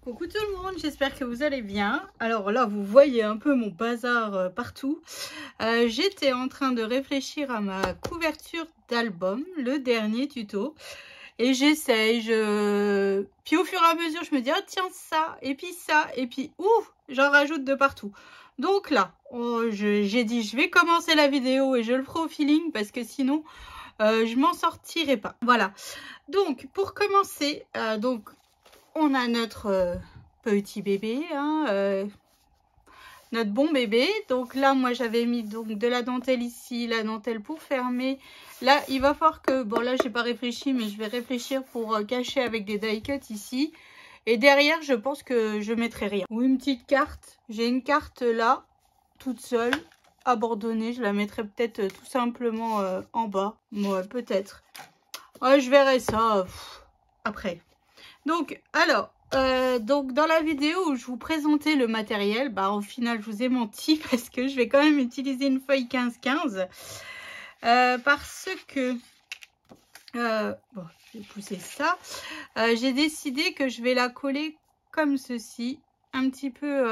Coucou tout le monde, j'espère que vous allez bien. Alors là, vous voyez un peu mon bazar partout. J'étais en train de réfléchir à ma couverture d'album, le dernier tuto. Et j'essaye, puis au fur et à mesure, je me dis, ah tiens, ça, et puis ouf, j'en rajoute de partout. Donc là, j'ai dit, je vais commencer la vidéo et je le ferai au feeling parce que sinon, je m'en sortirai pas. Voilà. Donc, pour commencer, on a notre petit bébé, hein, notre bon bébé. Donc là, moi, j'avais mis donc de la dentelle ici, la dentelle pour fermer. Là, il va falloir que... Bon, là, j'ai pas réfléchi, mais je vais réfléchir pour cacher avec des die cuts ici. Et derrière, je pense que je mettrai rien. Ou une petite carte. J'ai une carte là, toute seule, abandonnée. Je la mettrai peut-être tout simplement en bas. Ouais, peut-être. Ouais, je verrai ça après. Donc, alors, donc dans la vidéo où je vous présentais le matériel, bah au final, je vous ai menti parce que je vais quand même utiliser une feuille 15-15 parce que, bon, je vais pousser ça. J'ai décidé que je vais la coller comme ceci, un petit peu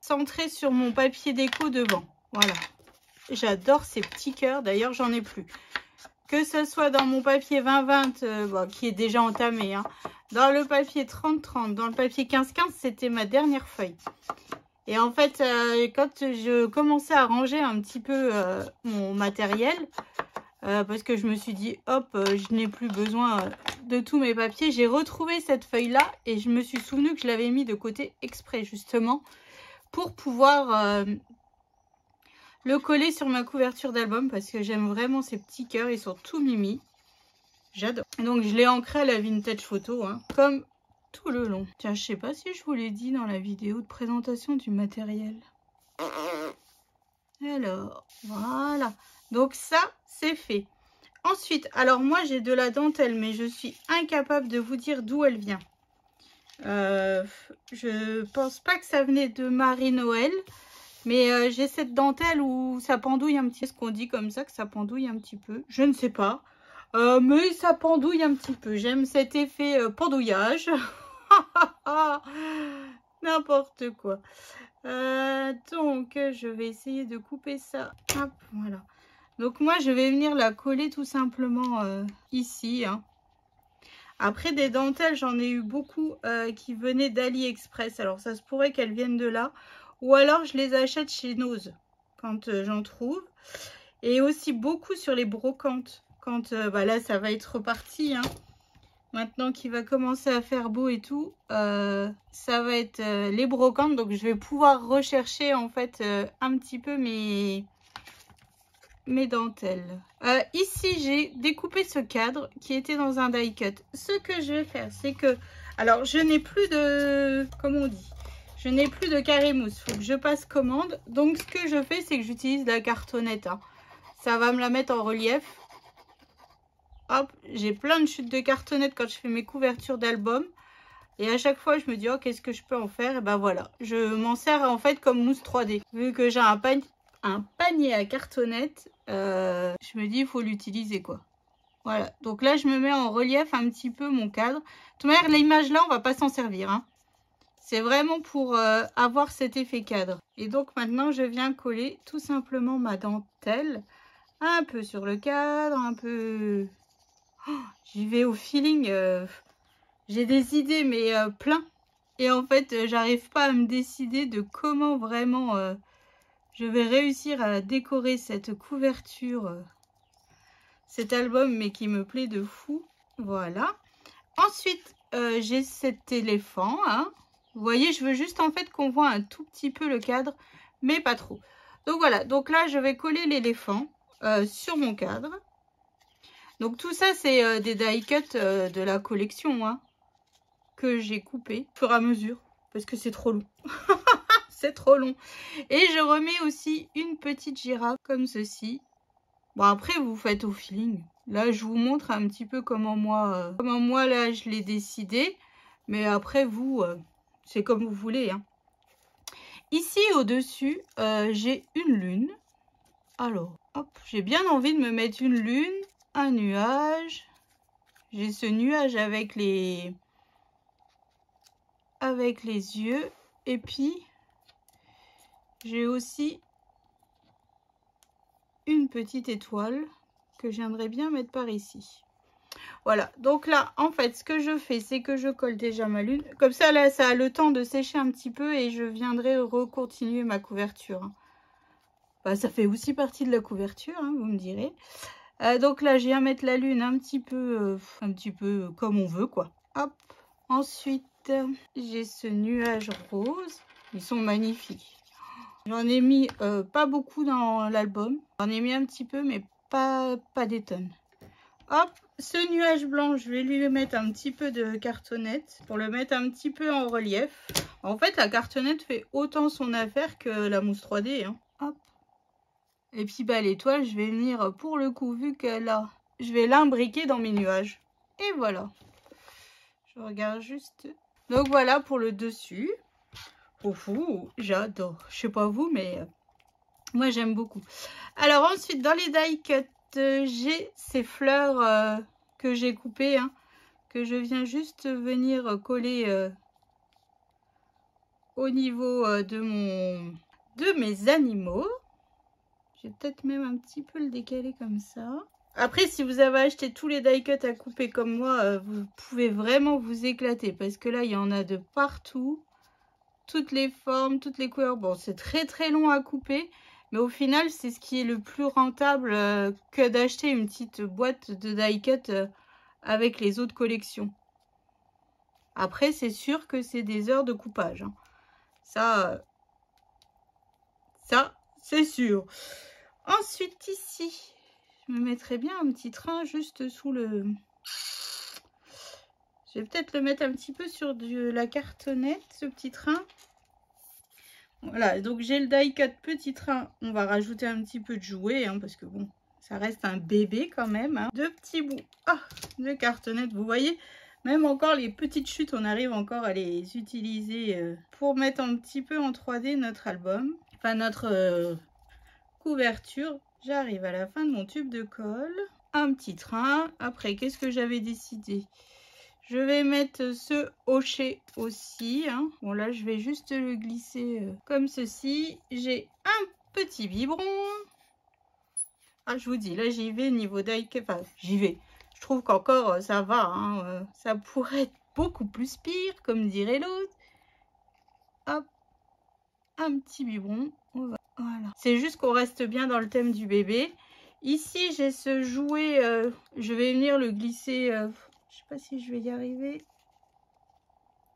centrée sur mon papier déco devant. Voilà. J'adore ces petits cœurs, d'ailleurs, j'en ai plus. Que ce soit dans mon papier 20-20, bon, qui est déjà entamé, hein, dans le papier 30-30, dans le papier 15-15, c'était ma dernière feuille. Et en fait, quand je commençais à ranger un petit peu mon matériel, parce que je me suis dit, hop, je n'ai plus besoin de tous mes papiers, j'ai retrouvé cette feuille-là et je me suis souvenu que je l'avais mis de côté exprès, justement, pour pouvoir... le coller sur ma couverture d'album parce que j'aime vraiment ces petits cœurs, ils sont tout mimi. J'adore. Donc je l'ai ancré à la vintage photo, hein, comme tout le long. Tiens, je sais pas si je vous l'ai dit dans la vidéo de présentation du matériel. Alors, voilà. Donc ça, c'est fait. Ensuite, alors moi j'ai de la dentelle, mais je suis incapable de vous dire d'où elle vient. Je pense pas que ça venait de Marie-Noël. Mais j'ai cette dentelle où ça pendouille un petit peu. Est-ce qu'on dit comme ça que ça pendouille un petit peu? Je ne sais pas. Mais ça pendouille un petit peu. J'aime cet effet pendouillage. N'importe quoi. Donc, je vais essayer de couper ça. Hop, voilà. Donc, moi, je vais venir la coller tout simplement ici. Hein. Après, des dentelles, j'en ai eu beaucoup qui venaient d'AliExpress. Alors, ça se pourrait qu'elles viennent de là. Ou alors, je les achète chez Nose quand j'en trouve. Et aussi beaucoup sur les brocantes. Quand, bah là, ça va être reparti. Hein. Maintenant qu'il va commencer à faire beau et tout, ça va être les brocantes. Donc, je vais pouvoir rechercher en fait un petit peu mes dentelles. Ici, j'ai découpé ce cadre qui était dans un die cut. Ce que je vais faire, c'est que... Alors, je n'ai plus de... Comment on dit ? Je n'ai plus de carré mousse, il faut que je passe commande. Donc ce que je fais, c'est que j'utilise la cartonnette. Hein. Ça va me la mettre en relief. Hop, j'ai plein de chutes de cartonnette quand je fais mes couvertures d'album. Et à chaque fois, je me dis, oh, qu'est-ce que je peux en faire? Et ben voilà, je m'en sers en fait comme mousse 3D. Vu que j'ai un panier à cartonnette, je me dis, il faut l'utiliser quoi. Voilà, donc là, je me mets en relief un petit peu mon cadre. De toute manière, l'image là, on va pas s'en servir. Hein. C'est vraiment pour avoir cet effet cadre. Et donc maintenant, je viens coller tout simplement ma dentelle un peu sur le cadre, un peu... Oh, j'y vais au feeling. J'ai des idées, mais plein. Et en fait, j'arrive pas à me décider de comment vraiment je vais réussir à décorer cette couverture, cet album, mais qui me plaît de fou. Voilà. Ensuite, j'ai cet éléphant, hein. Vous voyez, je veux juste en fait qu'on voit un tout petit peu le cadre, mais pas trop. Donc voilà, donc là, je vais coller l'éléphant sur mon cadre. Donc tout ça, c'est des die cuts de la collection, hein, que j'ai coupé au fur et à mesure, parce que c'est trop long. C'est trop long. Et je remets aussi une petite girafe comme ceci. Bon, après, vous faites au feeling. Là, je vous montre un petit peu comment moi là, je l'ai décidé. Mais après, vous... c'est comme vous voulez. Hein. Ici, au-dessus, j'ai une lune. Alors, hop, j'ai bien envie de me mettre une lune, un nuage. J'ai ce nuage avec les avec les yeux. Et puis, j'ai aussi une petite étoile que j'aimerais bien mettre par ici. Voilà, donc là, en fait, ce que je fais, c'est que je colle déjà ma lune. Comme ça, là, ça a le temps de sécher un petit peu et je viendrai recontinuer ma couverture. Bah, ça fait aussi partie de la couverture, hein, vous me direz. Donc là, je viens mettre la lune un petit peu comme on veut, quoi. Hop. Ensuite, j'ai ce nuage rose. Ils sont magnifiques. J'en ai mis pas beaucoup dans l'album. J'en ai mis un petit peu, mais pas des tonnes. Hop, ce nuage blanc, je vais lui mettre un petit peu de cartonnette pour le mettre un petit peu en relief. En fait, la cartonnette fait autant son affaire que la mousse 3D. Hein. Hop. Et puis bah, l'étoile, je vais venir, pour le coup, vu qu'elle a, je vais l'imbriquer dans mes nuages. Et voilà. Je regarde juste. Donc voilà pour le dessus. Oufou, j'adore. Je sais pas vous, mais moi j'aime beaucoup. Alors ensuite, dans les die cut, j'ai ces fleurs que j'ai coupées, hein, que je viens juste venir coller au niveau de mes animaux. Je vais peut-être même un petit peu le décaler comme ça. Après, si vous avez acheté tous les die cut à couper comme moi, vous pouvez vraiment vous éclater parce que là, il y en a de partout. Toutes les formes, toutes les couleurs. Bon, c'est très long à couper. Mais au final, c'est ce qui est le plus rentable que d'acheter une petite boîte de die cut avec les autres collections. Après, c'est sûr que c'est des heures de coupage. Hein. Ça, c'est sûr. Ensuite, ici, je me mettrai bien un petit train juste sous le... Je vais peut-être le mettre un petit peu sur la cartonnette, ce petit train. Voilà, donc j'ai le die cut petit train. On va rajouter un petit peu de jouet, hein, parce que bon, ça reste un bébé quand même. Hein. Deux petits bouts de cartonnette, vous voyez. Même encore les petites chutes, on arrive encore à les utiliser pour mettre un petit peu en 3D notre album. Enfin, notre couverture. J'arrive à la fin de mon tube de colle. Un petit train. Après, qu'est-ce que j'avais décidé ? Je vais mettre ce hochet aussi. Hein. Bon, là, je vais juste le glisser comme ceci. J'ai un petit biberon. Ah, je vous dis, là, j'y vais niveau die cut. Enfin, j'y vais. Je trouve qu'encore, ça va. Hein. Ça pourrait être beaucoup plus pire, comme dirait l'autre. Hop. Un petit biberon. Voilà. C'est juste qu'on reste bien dans le thème du bébé. Ici, j'ai ce jouet. Je vais venir le glisser... je sais pas si je vais y arriver.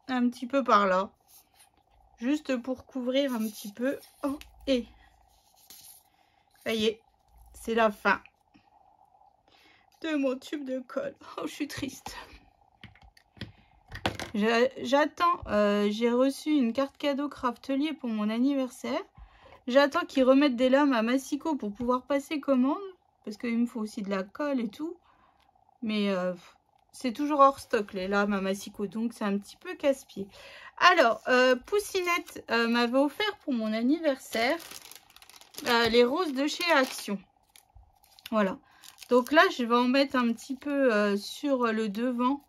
Un petit peu par là. Juste pour couvrir un petit peu. Oh, et ça y est, c'est la fin de mon tube de colle. Oh, je suis triste. J'attends. J'ai reçu une carte cadeau Craftelier pour mon anniversaire. J'attends qu'ils remettent des lames à massicot pour pouvoir passer commande. Parce qu'il me faut aussi de la colle et tout. Mais... c'est toujours hors stock les lames à massicot, donc c'est un petit peu casse-pied. Alors, Poussinette m'avait offert pour mon anniversaire les roses de chez Action. Voilà. Donc là, je vais en mettre un petit peu sur le devant.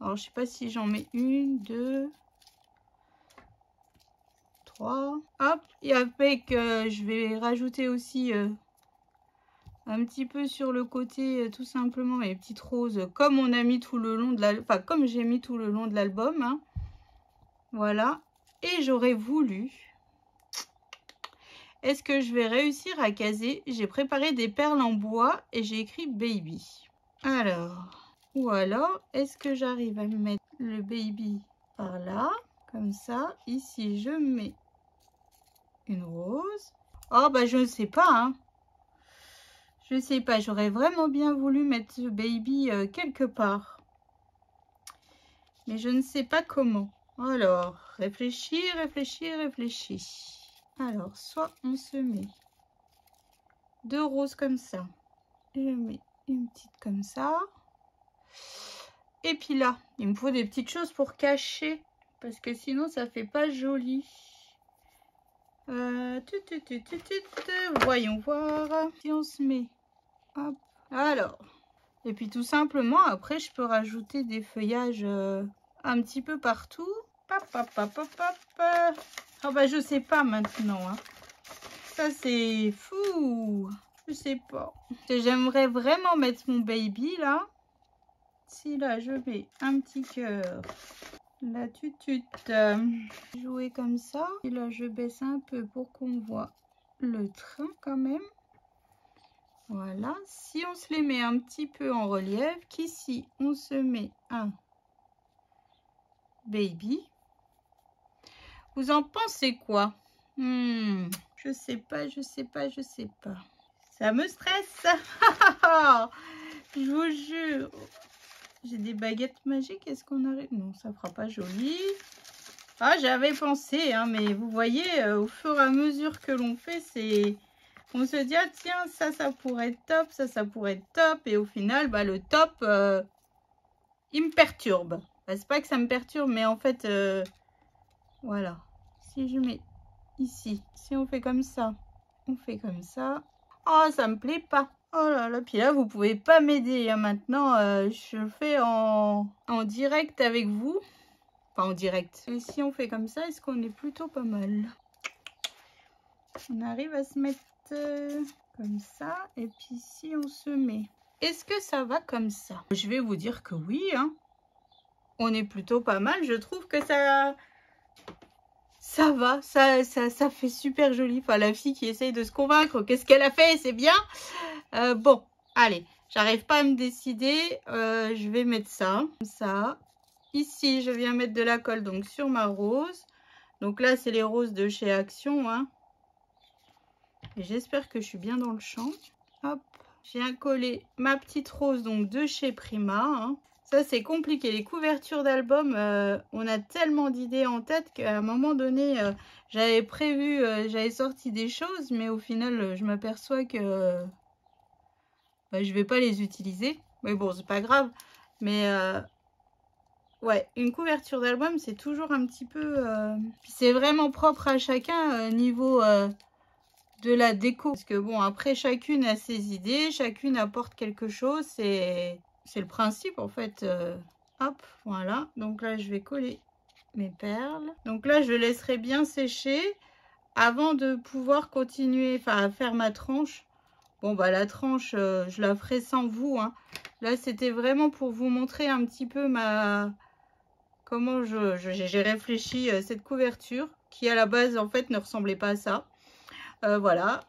Alors, je sais pas si j'en mets une, deux, trois. Hop. Et avec, je vais rajouter aussi... un petit peu sur le côté, tout simplement, les petites roses, comme on a mis tout le long de l'album, enfin, comme j'ai mis tout le long de l'album. Hein. Voilà. Et j'aurais voulu... Est-ce que je vais réussir à caser? J'ai préparé des perles en bois et j'ai écrit baby. Alors, ou alors, est-ce que j'arrive à mettre le baby par là? Comme ça. Ici, je mets une rose. Oh, bah, je ne sais pas, hein. Je sais pas, j'aurais vraiment bien voulu mettre ce baby quelque part. Mais je ne sais pas comment. Alors, réfléchis. Alors, soit on se met deux roses comme ça. Je mets une petite comme ça. Et puis là, il me faut des petites choses pour cacher. Parce que sinon, ça fait pas joli. Voyons voir. Si on se met... Hop. Alors, et puis tout simplement, après, je peux rajouter des feuillages un petit peu partout. Hop, hop, hop, hop, hop. Oh bah je sais pas maintenant. Hein. Ça c'est fou. Je sais pas. J'aimerais vraiment mettre mon baby là. Si là je mets un petit cœur. La tutute. Jouer comme ça. Et là je baisse un peu pour qu'on voit le train quand même. Voilà. Si on se les met un petit peu en relief, qu'ici on se met un baby. Vous en pensez quoi? Je sais pas, je sais pas, je sais pas. Ça me stresse. Je vous jure. J'ai des baguettes magiques. Est-ce qu'on arrive? Non, ça fera pas joli. Ah, j'avais pensé, hein, mais vous voyez, au fur et à mesure que l'on fait, c'est... On se dit, ah tiens, ça pourrait être top, ça pourrait être top. Et au final, bah, le top, il me perturbe. Bah, c'est pas que ça me perturbe, mais en fait, voilà. Si je mets ici, si on fait comme ça, on fait comme ça. Oh, ça me plaît pas. Oh là là, puis là, vous pouvez pas m'aider. Hein. Maintenant, je fais en direct avec vous. Enfin, en direct. Et si on fait comme ça, est-ce qu'on est plutôt pas mal? On arrive à se mettre comme ça. Et puis, si on se met... Est-ce que ça va comme ça? Je vais vous dire que oui. Hein. On est plutôt pas mal. Je trouve que ça va. Ça fait super joli. Enfin, la fille qui essaye de se convaincre, qu'est-ce qu'elle a fait? C'est bien. Bon, allez. J'arrive pas à me décider. Je vais mettre ça. Comme ça. Ici, je viens mettre de la colle donc sur ma rose. Donc là, c'est les roses de chez Action. Hein. J'espère que je suis bien dans le champ. Hop, j'ai collé ma petite rose donc de chez Prima. Hein. Ça, c'est compliqué. Les couvertures d'albums, on a tellement d'idées en tête qu'à un moment donné, j'avais prévu, j'avais sorti des choses, mais au final, je m'aperçois que bah, je vais pas les utiliser. Mais bon, c'est pas grave. Mais ouais, une couverture d'album, c'est toujours un petit peu... C'est vraiment propre à chacun niveau de la déco. Parce que bon, après, chacune a ses idées, chacune apporte quelque chose. C'est le principe, en fait. Hop, voilà. Donc là, je vais coller mes perles. Donc là, je laisserai bien sécher avant de pouvoir continuer, enfin, à faire ma tranche. Bon, bah, la tranche, je la ferai sans vous. Hein. Là, c'était vraiment pour vous montrer un petit peu comment j'ai réfléchi cette couverture qui à la base en fait ne ressemblait pas à ça. Voilà,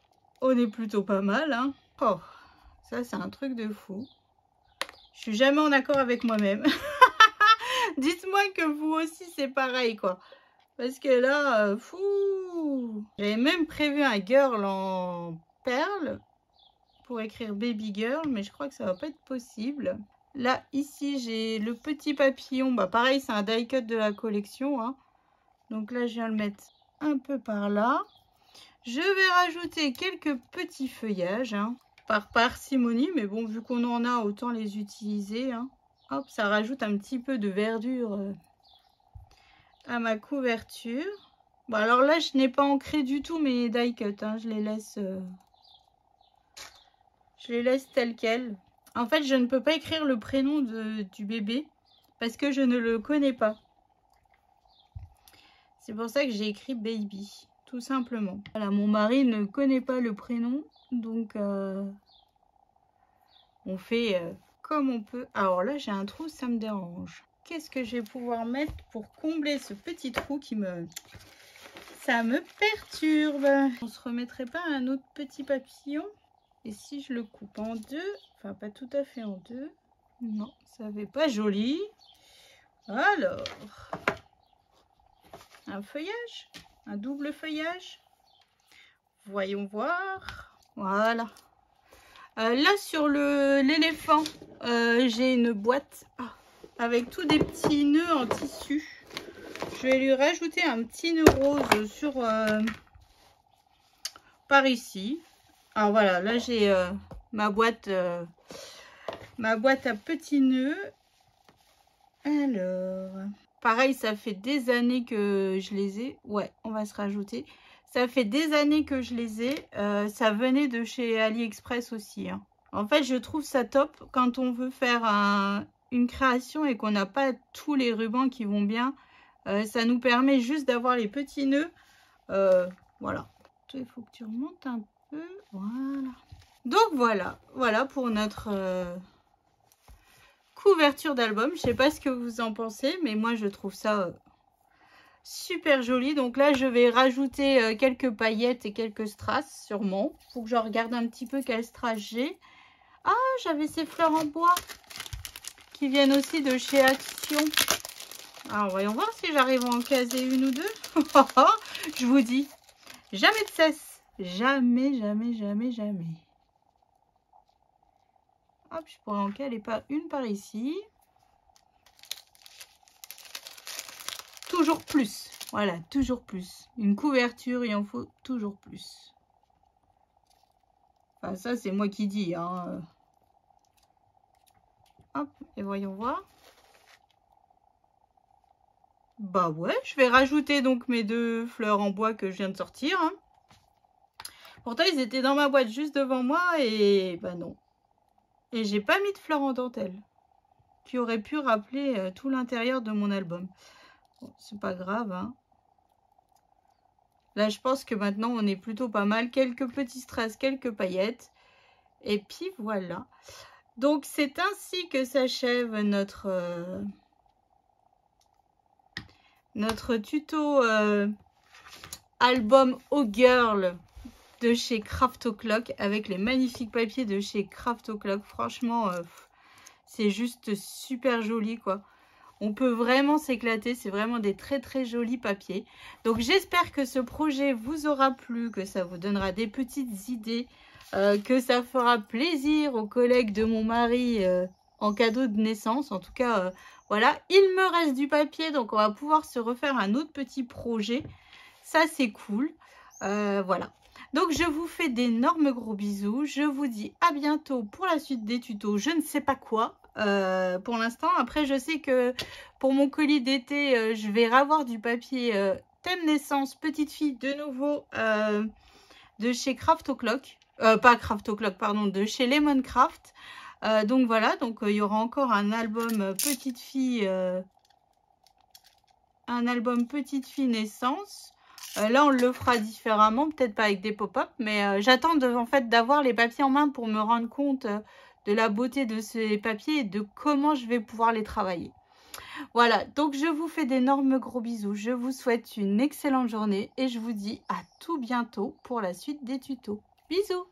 on est plutôt pas mal. Hein. Oh, ça c'est un truc de fou. Je suis jamais en accord avec moi-même. Dites-moi que vous aussi c'est pareil quoi. Parce que là, fou. J'avais même prévu un girl en perles pour écrire baby girl, mais je crois que ça va pas être possible. Là, ici, j'ai le petit papillon. Bah, pareil, c'est un die cut de la collection. Hein. Donc là, je viens le mettre un peu par là. Je vais rajouter quelques petits feuillages hein, par parcimonie. Mais bon, vu qu'on en a, autant les utiliser. Hein. Hop, ça rajoute un petit peu de verdure à ma couverture. Bon, alors là, je n'ai pas ancré du tout mes die cut. Hein. Je les laisse telles quelles. En fait, je ne peux pas écrire le prénom du bébé parce que je ne le connais pas. C'est pour ça que j'ai écrit baby, tout simplement. Voilà, mon mari ne connaît pas le prénom, donc on fait comme on peut. Alors là, j'ai un trou, ça me dérange. Qu'est-ce que je vais pouvoir mettre pour combler ce petit trou qui me... Ça me perturbe. On se remettrait pas un autre petit papillon? Et si je le coupe en deux, enfin pas tout à fait en deux, non, ça fait pas joli. Alors, un feuillage, un double feuillage. Voyons voir. Voilà. Là sur l'éléphant, j'ai une boîte avec tous des petits nœuds en tissu. Je vais lui rajouter un petit nœud rose sur par ici. Alors voilà, là j'ai ma boîte à petits nœuds. Alors, pareil, ça fait des années que je les ai. Ouais, on va se rajouter. Ça fait des années que je les ai. Ça venait de chez AliExpress aussi. Hein. En fait, je trouve ça top quand on veut faire une création et qu'on n'a pas tous les rubans qui vont bien. Ça nous permet juste d'avoir les petits nœuds. Voilà. Il faut que tu remontes un peu. Voilà. Donc voilà pour notre couverture d'album. Je sais pas ce que vous en pensez, mais moi je trouve ça super joli. Donc là je vais rajouter quelques paillettes et quelques strass sûrement. Faut que je regarde un petit peu quel strass j'ai. Ah, j'avais ces fleurs en bois qui viennent aussi de chez Action. Alors voyons voir si j'arrive à en caser une ou deux. Je vous dis, jamais de cesse. Jamais, jamais, jamais, jamais. Hop, je pourrais en caler pas une par ici. Toujours plus. Voilà, toujours plus. Une couverture, il en faut toujours plus. Enfin, ça, c'est moi qui dis. Hein. Hop, et voyons voir. Bah ouais, je vais rajouter donc mes 2 fleurs en bois que je viens de sortir. Hein. Pourtant, ils étaient dans ma boîte juste devant moi et bah non. Et j'ai pas mis de fleurs en dentelle qui aurait pu rappeler tout l'intérieur de mon album. Bon, c'est pas grave. Hein. Là, je pense que maintenant, on est plutôt pas mal. Quelques petits strass, quelques paillettes. Et puis voilà. Donc, c'est ainsi que s'achève notre tuto album Oh Girl de chez Craft O'Clock avec les magnifiques papiers de chez Craft O'Clock. Franchement, c'est juste super joli, quoi. On peut vraiment s'éclater, c'est vraiment des très très jolis papiers. Donc j'espère que ce projet vous aura plu, que ça vous donnera des petites idées, que ça fera plaisir aux collègues de mon mari en cadeau de naissance. En tout cas, voilà, il me reste du papier, donc on va pouvoir se refaire un autre petit projet. Ça c'est cool, voilà. Donc je vous fais d'énormes gros bisous, je vous dis à bientôt pour la suite des tutos, je ne sais pas quoi pour l'instant. Après je sais que pour mon colis d'été, je vais avoir du papier thème naissance petite fille de nouveau de chez Craft O'Clock, pas Craft O'Clock pardon, de chez Lemon Craft. Donc voilà, donc il y aura encore un album petite fille naissance. Là, on le fera différemment, peut-être pas avec des pop-up, mais j'attends en fait d'avoir les papiers en main pour me rendre compte de la beauté de ces papiers et de comment je vais pouvoir les travailler. Voilà, donc je vous fais d'énormes gros bisous, je vous souhaite une excellente journée et je vous dis à tout bientôt pour la suite des tutos. Bisous!